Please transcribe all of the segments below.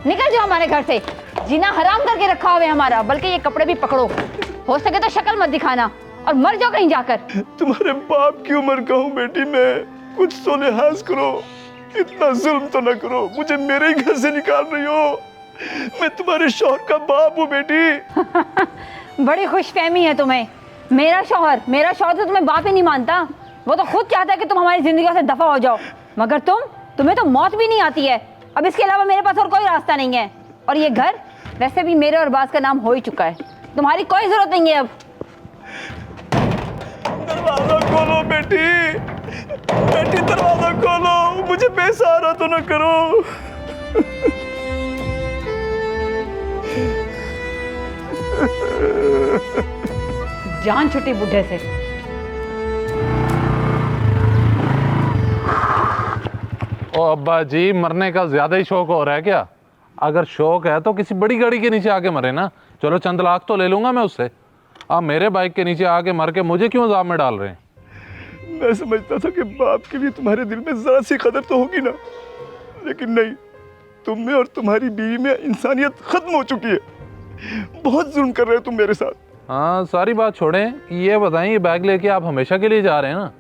निकल जाओ हमारे घर से। जीना हराम करके रखा हुआ है हमारा, बल्कि ये कपड़े भी पकड़ो, हो सके तो शक्ल मत दिखाना और मर जाओ कहीं जाकर। तुम्हारे बाप की उम्र का हूँ बेटी मैं, कुछ तो लिहाज करो, इतना जुल्म तो न करो, मुझे मेरे ही घर से निकाल रही हो। मैं तुम्हारे शौहर का बाप हूँ बेटी। बड़ी खुशफहमी है तुम्हें। मेरा शौहर तो तुम्हें बाप ही नहीं मानता, वो तो खुद चाहता है कि तुम हमारी जिंदगी से दफा हो जाओ, मगर तुम्हें तो मौत भी नहीं आती है। अब इसके अलावा मेरे पास और कोई रास्ता नहीं है, और ये घर वैसे भी मेरे और बास का नाम हो ही चुका है, तुम्हारी कोई जरूरत नहीं है अब। दरवाजा खोलो बेटी, बेटी दरवाजा खोलो, मुझे बेसहारा तो न करो। जान छुट्टी बुढ़े से। ओ अब्बा जी, मरने का ज्यादा ही शौक हो रहा है क्या? अगर शौक है तो किसी बड़ी गाड़ी के नीचे आके मरे ना। चलो चंद लाख तो ले लूंगा मैं उससे। आप मेरे बाइक के नीचे आके मर के मुझे क्यों अज़ाब में डाल रहे हैं? मैं समझता था कि बाप के लिए तुम्हारे दिल में जरा सी कदर तो होगी ना, लेकिन नहीं, तुम में और तुम्हारी बीवी में इंसानियत खत्म हो चुकी है। बहुत जुल्म कर रहे हो तुम मेरे साथ। हाँ, सारी बात छोड़ें, ये बताएं, ये बैग लेके आप हमेशा के लिए जा रहे हैं ना?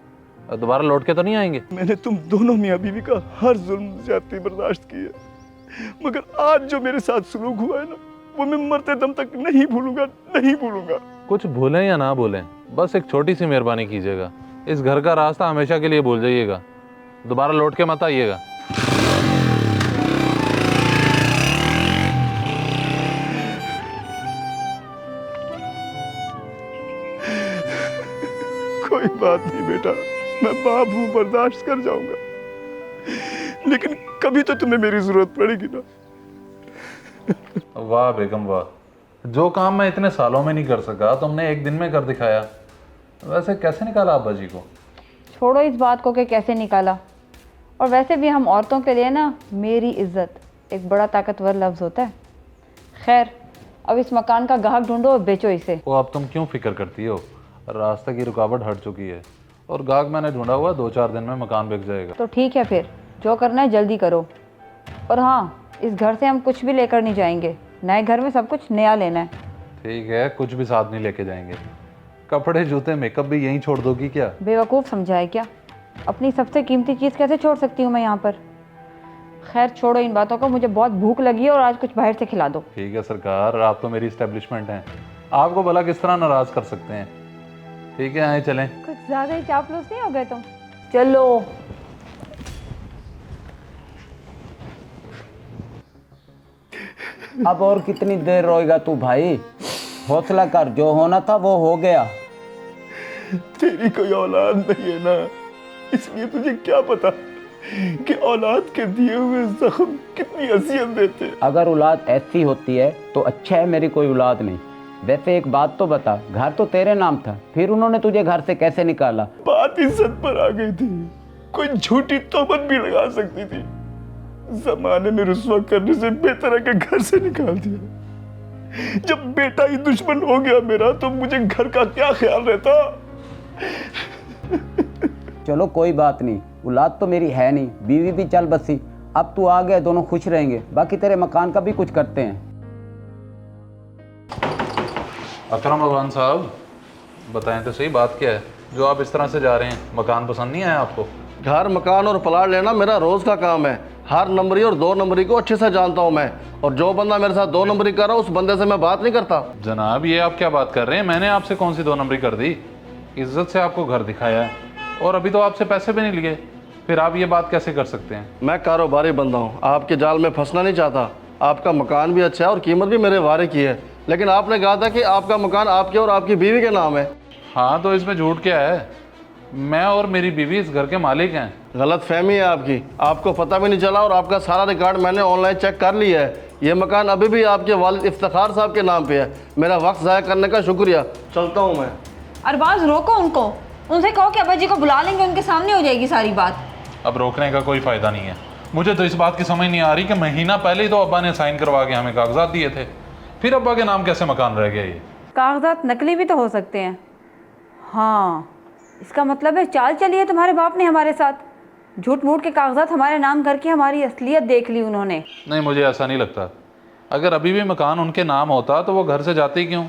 दोबारा लौट के तो नहीं आएंगे? मैंने तुम दोनों मियाँ बीवी का हर जुल्म ज्यादती बर्दाश्त की है, मगर आज जो मेरे साथ सलूक हुआ है ना, वो मैं मरते दम तक नहीं भूलूंगा, नहीं भूलूंगा। कुछ भूलें या ना भूलें, बस एक छोटी सी मेहरबानी कीजिएगा। इस घर का रास्ता हमेशा के लिए भूल जाइएगा, दोबारा लौट के मत आइएगा। कोई बात नहीं बेटा, मैं बाप हूँ, बर्दाश्त कर जाऊंगा, लेकिन कभी तो तुम्हें मेरी जरूरत पड़ेगी ना। वाह बेगम वाह, जो काम मैं इतने सालों में नहीं कर सका तुमने एक दिन में कर दिखाया। वैसे कैसे निकाला अब्बा जी को? छोड़ो इस बात को कि कैसे निकाला, और वैसे भी हम औरतों के लिए ना मेरी इज्जत एक बड़ा ताकतवर लफ्ज़ होता है। खैर, अब इस मकान का गाहक ढूंढो और बेचो इसे। वो अब तुम क्यों फिक्र करती हो? रास्ते की रुकावट हट चुकी है और गाहक मैंने ढूंढा हुआ, 2-4 दिन में मकान बिक जाएगा। तो ठीक है, फिर जो करना है जल्दी करो। और हाँ, इस घर से हम कुछ भी लेकर नहीं जाएंगे, नए घर में सब कुछ नया लेना है। ठीक है, कुछ भी साथ नहीं लेके जाएंगे। कपड़े, जूते, मेकअप भी यहीं छोड़ दोगी क्या? बेवकूफ़ समझा है क्या? अपनी सबसे कीमती चीज़ कैसे छोड़ सकती हूँ मैं यहाँ पर? खैर छोड़ो इन बातों को, मुझे बहुत भूख लगी है और आज कुछ बाहर से खिला दो। ठीक है सरकार, आप तो मेरी इस्टेब्लिशमेंट हैं, आपको भला किस तरह नाराज़ कर सकते हैं। ठीक है, आए चलें। कुछ ज़्यादा ही चापलूस नहीं हो गए तुम? चलो। अब और कितनी देर रोएगा तू भाई? हौसला कर, जो होना था वो हो गया। तेरी कोई औलाद नहीं है ना, इसलिए तुझे क्या पता कि औलाद के दिए हुए जख्म कितनी अजियत देते हैं। अगर औलाद ऐसी होती है तो अच्छा है मेरी कोई औलाद नहीं। वैसे एक बात तो बता, घर तो तेरे नाम था, फिर उन्होंने तुझे घर से कैसे निकाला? बात इज्जत पर आ गई थी, कोई झूठी तोहमत भी लगा सकती थी। जमाने में रुस्वा करने से बेहतर है कि घर से निकाल दिया। जब बेटा ही दुश्मन हो गया मेरा, तो मुझे घर का क्या ख्याल रहता। चलो कोई बात नहीं, औलाद तो मेरी है नहीं, बीवी भी चल बसी। अब तू आ गया, दोनों खुश रहेंगे। बाकी तेरे मकान का भी कुछ करते हैं। अकरम भगवान साहब, बताएं तो सही, बात क्या है जो आप इस तरह से जा रहे हैं? मकान पसंद नहीं आया आपको? घर, मकान और प्लाट लेना मेरा रोज़ का काम है। हर नंबरी और 2 नंबरी को अच्छे से जानता हूँ मैं, और जो बंदा मेरे साथ 2 नंबरी कर रहा है उस बंदे से मैं बात नहीं करता। जनाब, ये आप क्या बात कर रहे हैं? मैंने आपसे कौन सी 2 नंबरी कर दी? इज्जत से आपको घर दिखाया है और अभी तो आपसे पैसे भी नहीं लिए, फिर आप ये बात कैसे कर सकते हैं? मैं कारोबारी बंदा हूँ, आपके जाल में फंसना नहीं चाहता। आपका मकान भी अच्छा है और कीमत भी मेरे वारे की है, लेकिन आपने कहा था कि आपका मकान आपके और आपकी बीवी के नाम है। हाँ, तो इसमें झूठ क्या है? मैं और मेरी बीवी इस घर के मालिक हैं। गलत फहमी है आपकी, आपको पता भी नहीं चला और आपका सारा रिकॉर्ड मैंने ऑनलाइन चेक कर लिया है। ये मकान अभी भी आपके वालिद इफ्तिखार साहब के नाम पे है। मेरा वक्त ज़ाया करने का शुक्रिया, चलता हूँ मैं। अरबाज, रोको उनको, उनसे कहो कि अब्बा जी को बुला लेंगे, उनके सामने हो जाएगी सारी बात। अब रोकने का कोई फ़ायदा नहीं है। मुझे तो इस बात की समझ नहीं आ रही कि महीना पहले ही तो अब्बा ने साइन करवा के हमें कागजात दिए थे, फिर अब्बा के नाम कैसे मकान रह गया? ये कागजात नकली भी तो हो सकते हैं। हाँ, इसका मतलब है चाल चली है तुम्हारे बाप ने हमारे साथ। झूठ मूठ के कागजात हमारे नाम करके हमारी असलियत देख ली उन्होंने। नहीं, मुझे ऐसा नहीं लगता। अगर अभी भी मकान उनके नाम होता तो वो घर से जाते ही क्यों,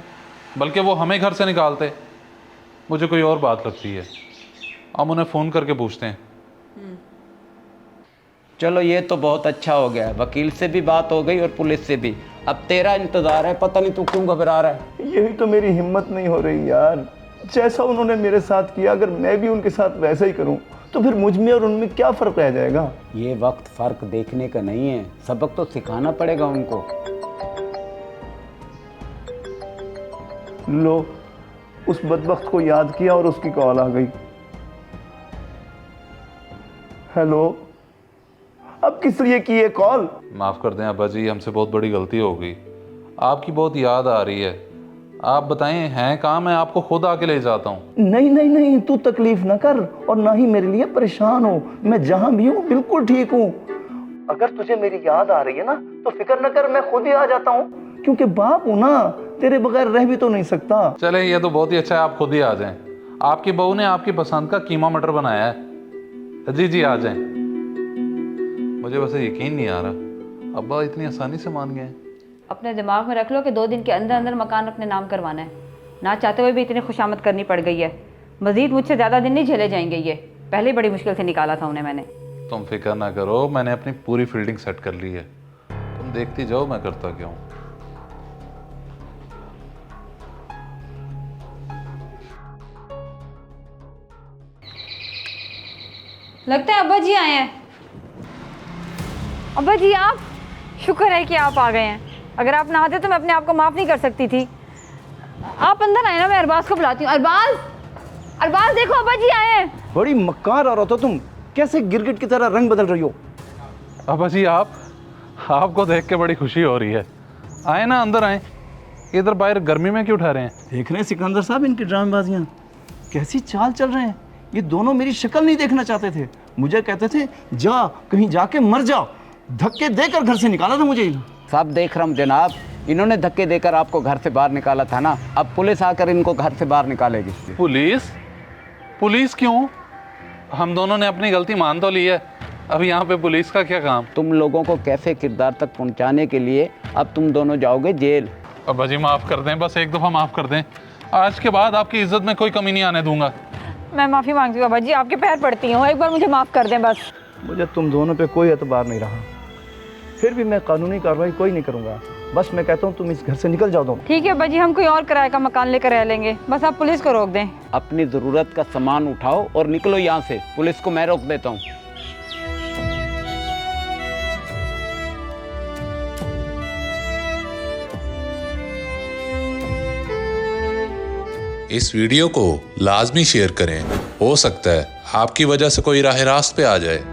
बल्कि वो हमें घर से निकालते। मुझे कोई और बात लगती है, हम उन्हें फ़ोन करके पूछते हैं। चलो ये तो बहुत अच्छा हो गया, वकील से भी बात हो गई और पुलिस से भी। अब तेरा इंतज़ार है, पता नहीं तू क्यों घबरा रहा है। यही तो मेरी हिम्मत नहीं हो रही यार। जैसा उन्होंने मेरे साथ किया, अगर मैं भी उनके साथ वैसा ही करूं तो फिर मुझ में और उनमें क्या फ़र्क रह जाएगा। ये वक्त फ़र्क देखने का नहीं है, सबक तो सिखाना पड़ेगा उनको। लो, उस बदबख्त को याद किया और उसकी कॉल आ गई। हेलो, अब किस लिए की ये कॉल? माफ़ कर दें अब्बा जी, हमसे बहुत बड़ी गलती हो गई। आपकी बहुत याद आ रही है। आप बताएं हैं कहाँ, मैं आपको खुद आके ले जाता हूँ। नहीं नहीं नहीं, तू तकलीफ ना कर और ना ही मेरे लिए परेशान हो। मैं जहाँ भी हूँ बिल्कुल ठीक हूँ। अगर तुझे मेरी याद आ रही है ना तो फिक्र न कर, मैं खुद ही आ जाता हूँ, क्योंकि बाप हूँ ना, तेरे बगैर रह भी तो नहीं सकता। चले, ये तो बहुत ही अच्छा है, आप खुद ही आ जाएं। आपकी बहू ने आपकी पसंद का कीमा मटर बनाया है। जी जी, आ जाएं। मुझे वैसे यकीन नहीं आ रहा अब्बा इतनी आसानी से मान गए। अपने दिमाग में रख लो कि 2 दिन के अंदर अंदर मकान अपने नाम करवाना है। ना चाहते हुए भी इतनी खुशामद करनी पड़ गई है। मजीद मुझसे ज़्यादा दिन नहीं झेले जाएंगे ये। पहले बड़ी मुश्किल से निकाला था उन्हें मैंने। तुम फिक्र ना करो, मैंने अपनी पूरी फील्डिंग सेट कर ली है। तुम देखती जाओ मैं करता क्या हूँ। लगता है अब्बा जी आए हैं। अब्बा जी आप, शुक्र है कि आप आ गए हैं। अगर आप ना आते तो मैं अपने आप को माफ़ नहीं कर सकती थी। आप अंदर आए ना, मैं अरबाज को बुलाती हूँ। अरबाज, अरबाज देखो अब्बा जी आए हैं। बड़ी मक्कार औरत हो तुम, कैसे गिरगिट की तरह रंग बदल रही हो। अब्बा जी आपको देख के बड़ी खुशी हो रही है। आए ना, अंदर आए। इधर बाहर गर्मी में क्यों ठहरे हैं? देख रहे हैं सिकंदर साहब इनकी ड्रामेबाजियाँ, कैसी चाल चल रहे हैं। ये दोनों मेरी शक्ल नहीं देखना चाहते थे। मुझे कहते थे जा कहीं जाके मर जाओ। धक्के देकर घर से निकाला था मुझे। सब देख रहा हूँ जनाब, इन्होंने धक्के देकर आपको घर से बाहर निकाला था ना, अब पुलिस आकर इनको घर से बाहर निकालेगी। पुलिस क्यों? हम दोनों ने अपनी गलती मान तो ली है, अब यहाँ पे पुलिस का क्या काम? तुम लोगों को कैसे किरदार तक पहुँचाने के लिए अब तुम दोनों जाओगे जेल। अब्बा जी माफ़ कर दें, बस एक दफ़ा माफ़ कर दें। आज के बाद आपकी इज्जत में कोई कमी नहीं आने दूंगा। मैं माफ़ी मांगती हूँ अब्बा जी, आपके पैर पड़ती हूँ, एक बार मुझे माफ़ कर दें बस। मुझे तुम दोनों पे कोई एतबार नहीं रहा, फिर भी मैं कानूनी कार्रवाई कोई नहीं करूँगा। बस मैं कहता हूँ तुम इस घर से निकल जाओ दोनों। ठीक है अब्बा जी, हम कोई और किराए का मकान लेकर रह लेंगे, बस आप पुलिस को रोक दें। अपनी ज़रूरत का सामान उठाओ और निकलो यहाँ से, पुलिस को मैं रोक देता हूँ। इस वीडियो को लाजमी शेयर करें। हो सकता है आपकी वजह से कोई राह रास्त पे आ जाए।